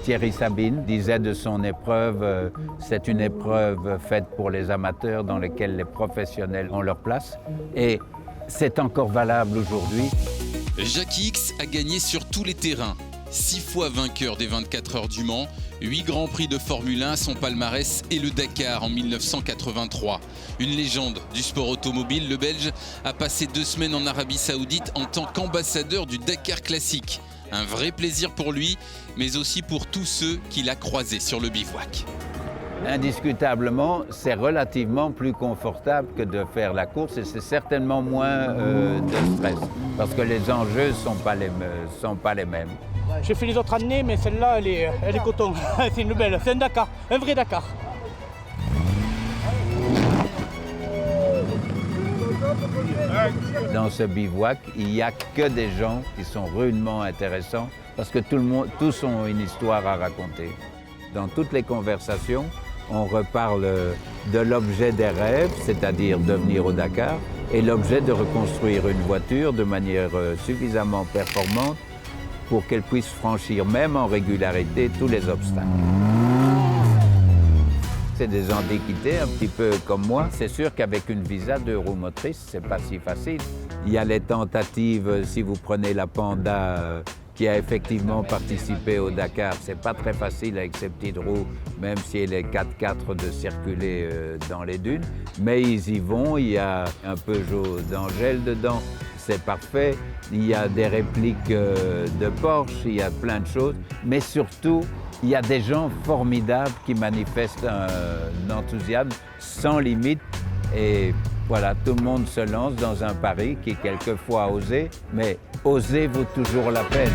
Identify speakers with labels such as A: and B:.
A: Thierry Sabine disait de son épreuve, c'est une épreuve faite pour les amateurs dans laquelle les professionnels ont leur place. Et c'est encore valable aujourd'hui.
B: Jackie Ickx a gagné sur tous les terrains. 6 fois vainqueur des 24 heures du Mans, 8 Grands Prix de Formule 1, son palmarès et le Dakar en 1983. Une légende du sport automobile, le Belge a passé 2 semaines en Arabie Saoudite en tant qu'ambassadeur du Dakar Classique. Un vrai plaisir pour lui, mais aussi pour tous ceux qu'il a croisés sur le bivouac.
A: Indiscutablement, c'est relativement plus confortable que de faire la course et c'est certainement moins de stress parce que les enjeux ne sont pas les mêmes.
C: J'ai fait les autres années, mais celle-là, elle est coton. C'est une belle, c'est un Dakar, un vrai Dakar.
A: Dans ce bivouac, il n'y a que des gens qui sont rudement intéressants parce que tous ont une histoire à raconter. Dans toutes les conversations, on reparle de l'objet des rêves, c'est-à-dire de venir au Dakar, et l'objet de reconstruire une voiture de manière suffisamment performante pour qu'elle puisse franchir, même en régularité, tous les obstacles. C'est des antiquités, un petit peu comme moi. C'est sûr qu'avec une Visa 2 roues motrices, c'est pas si facile. Il y a les tentatives, si vous prenez la Panda, qui a effectivement participé au Dakar. C'est pas très facile avec ses petites roues, même si elle est 4x4 de circuler dans les dunes. Mais ils y vont, il y a un Peugeot d'Angèle dedans, c'est parfait. Il y a des répliques de Porsche, il y a plein de choses. Mais surtout, il y a des gens formidables qui manifestent un enthousiasme sans limite. Et voilà, tout le monde se lance dans un pari qui est quelquefois osé, mais oser vaut toujours la peine.